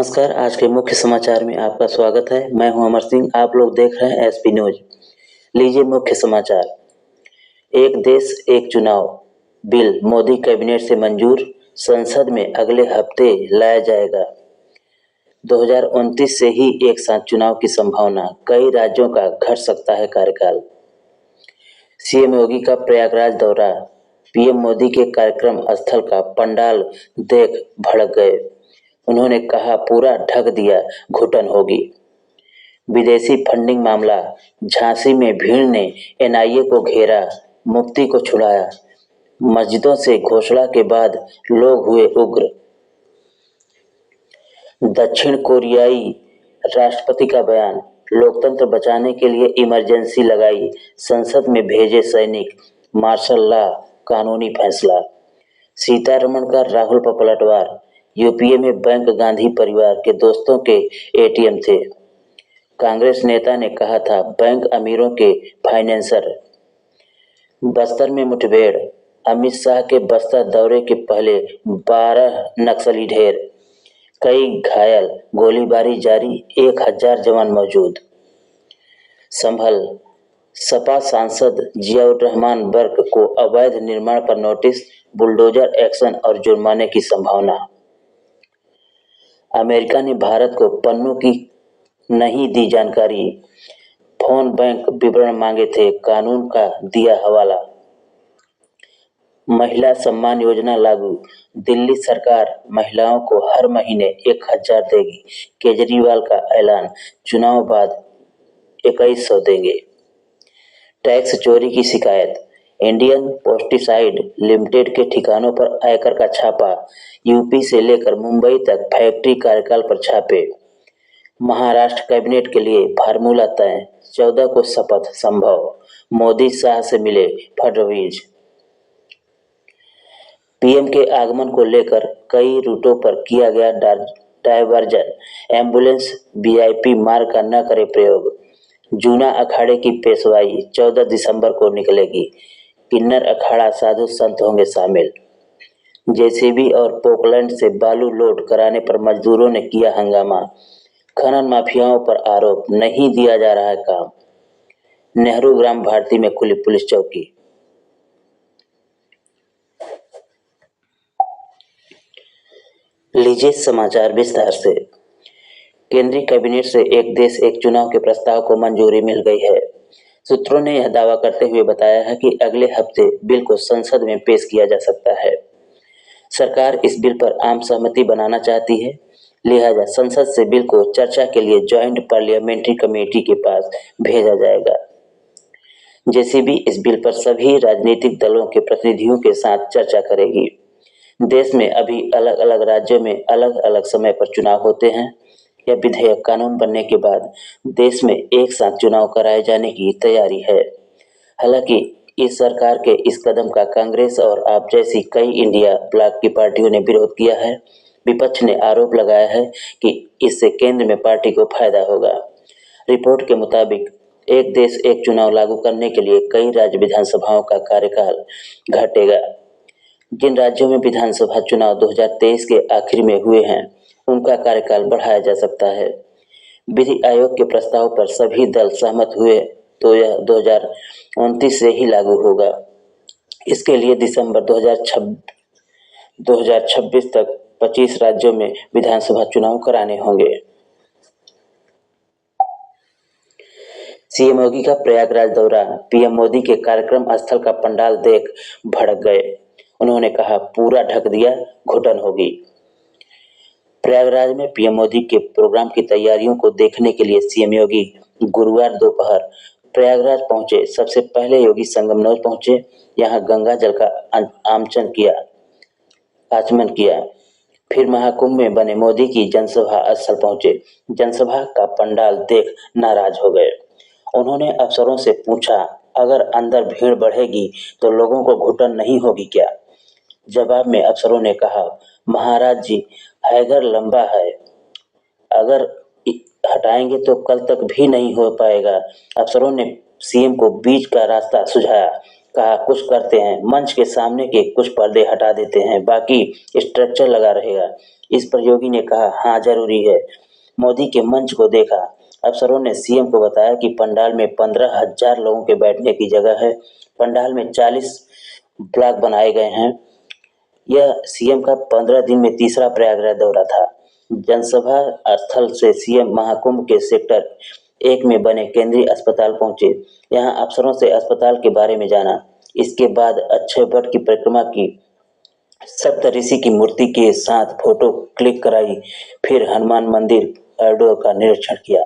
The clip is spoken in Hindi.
नमस्कार। आज के मुख्य समाचार में आपका स्वागत है। मैं हूं अमर सिंह। आप लोग देख रहे हैं एसपी न्यूज। लीजिए मुख्य समाचार। एक देश एक चुनाव बिल मोदी कैबिनेट से मंजूर, संसद में अगले हफ्ते लाया जाएगा। 2029 से ही एक साथ चुनाव की संभावना, कई राज्यों का घट सकता है कार्यकाल। सीएम योगी का प्रयागराज दौरा, पीएम मोदी के कार्यक्रम स्थल का पंडाल देख भड़क गए। उन्होंने कहा पूरा ढक दिया, घुटन होगी। विदेशी फंडिंग मामला, झांसी में भीड़ ने एनआईए को घेरा, मुफ्ती को छुड़ाया। मस्जिदों से घोषणा के बाद लोग हुए उग्र। दक्षिण कोरियाई राष्ट्रपति का बयान, लोकतंत्र बचाने के लिए इमरजेंसी लगाई, संसद में भेजे सैनिक, मार्शल लॉ कानूनी फैसला। सीतारमण का राहुल पर पलटवार, यूपीए में बैंक गांधी परिवार के दोस्तों के एटीएम थे। कांग्रेस नेता ने कहा था बैंक अमीरों के फाइनेंसर। बस्तर में मुठभेड़, अमित शाह के बस्तर दौरे के पहले 12 नक्सली ढेर, कई घायल, गोलीबारी जारी, 1000 जवान मौजूद। संभल, सपा सांसद जियाउर रहमान बर्क को अवैध निर्माण पर नोटिस, बुलडोजर एक्शन और जुर्माने की संभावना। अमेरिका ने भारत को पन्नों की नहीं दी जानकारी, फोन बैंक विवरण मांगे थे, कानून का दिया हवाला। महिला सम्मान योजना लागू, दिल्ली सरकार महिलाओं को हर महीने 1000 देगी, केजरीवाल का ऐलान, चुनाव बाद 2100 देंगे। टैक्स चोरी की शिकायत, इंडियन पेस्टिसाइड लिमिटेड के ठिकानों पर आयकर का छापा, यूपी से लेकर मुंबई तक फैक्ट्री कार्यकाल पर छापे। महाराष्ट्र कैबिनेट के लिए फार्मूला तय, 14 को शपथ संभव, मोदी शाह से मिले फडणवीस। पीएम के आगमन को लेकर कई रूटों पर किया गया डायवर्जन, एम्बुलेंस वीआईपी मार्ग का न करे प्रयोग। जूना अखाड़े की पेशवाई 14 दिसंबर को निकलेगी, किन्नर अखाड़ा साधु संत होंगे शामिल। जेसीबी और पोकलैंड से बालू लोड कराने पर मजदूरों ने किया हंगामा, खनन माफियाओं पर आरोप, नहीं दिया जा रहा है काम। नेहरू ग्राम भारती में खुली पुलिस चौकी। लीजिए समाचार विस्तार से। केंद्रीय कैबिनेट से एक देश एक चुनाव के प्रस्ताव को मंजूरी मिल गई है। सूत्रों ने यह दावा करते हुए बताया है कि अगले हफ्ते बिल को संसद में पेश किया जा सकता है। सरकार इस बिल पर आम सहमति बनाना चाहती है, लिहाजा संसद से बिल को चर्चा के लिए ज्वाइंट पार्लियामेंट्री कमेटी के पास भेजा जाएगा। जेसीबी इस बिल पर सभी राजनीतिक दलों के प्रतिनिधियों के साथ चर्चा करेगी। देश में अभी अलग अलग राज्यों में अलग अलग समय पर चुनाव होते हैं। यह विधेयक कानून बनने के बाद देश में एक साथ चुनाव कराए जाने की तैयारी है। हालांकि इस सरकार के इस कदम का कांग्रेस और आप जैसी कई इंडिया ब्लॉक की पार्टियों ने विरोध किया है। विपक्ष ने आरोप लगाया है कि इससे केंद्र में पार्टी को फायदा होगा। रिपोर्ट के मुताबिक एक देश एक चुनाव लागू करने के लिए कई राज्य विधानसभाओं का कार्यकाल घटेगा। जिन राज्यों में विधानसभा चुनाव 2023 के आखिर में हुए हैं, उनका कार्यकाल बढ़ाया जा सकता है। विधि आयोग के प्रस्ताव पर सभी दल सहमत हुए तो यह 2029 से ही लागू होगा। इसके लिए दिसंबर 2026 तक 25 राज्यों में विधानसभा चुनाव कराने होंगे। सीएम योगी का प्रयागराज दौरा, पीएम मोदी के कार्यक्रम स्थल का पंडाल देख भड़क गए। उन्होंने कहा पूरा ढक दिया, घुटन होगी। प्रयागराज में पीएम मोदी के प्रोग्राम की तैयारियों को देखने के लिए सीएम योगी गुरुवार दोपहर प्रयागराज पहुंचे। सबसे पहले योगी संगमनौर पहुंचे, यहां गंगा जल का आचमन किया। फिर महाकुंभ में बने मोदी की जनसभा स्थल पहुंचे। जनसभा का पंडाल देख नाराज हो गए। उन्होंने अफसरों से पूछा, अगर अंदर भीड़ बढ़ेगी तो लोगों को घुटन नहीं होगी क्या? जवाब में अफसरों ने कहा, महाराज जी, हैगर लंबा है, अगर हटाएंगे तो कल तक भी नहीं हो पाएगा। अफसरों ने सीएम को बीच का रास्ता सुझाया, कहा कुछ करते हैं, मंच के सामने के कुछ पर्दे हटा देते हैं, बाकी स्ट्रक्चर लगा रहेगा। इस पर योगी ने कहा, हाँ जरूरी है। मोदी के मंच को देखा। अफसरों ने सीएम को बताया कि पंडाल में 15,000 लोगों के बैठने की जगह है। पंडाल में 40 ब्लॉक बनाए गए हैं। यह सीएम का 15 दिन में तीसरा प्रयागराज दौरा था। जनसभा स्थल से सीएम महाकुंभ के सेक्टर 1 में बने केंद्रीय अस्पताल पहुंचे। यहां अफसरों से अस्पताल के बारे में जाना। इसके बाद अक्षय वट की परिक्रमा की, सप्तऋषि की मूर्ति के साथ फोटो क्लिक कराई, फिर हनुमान मंदिर, आर्डो का निरीक्षण किया।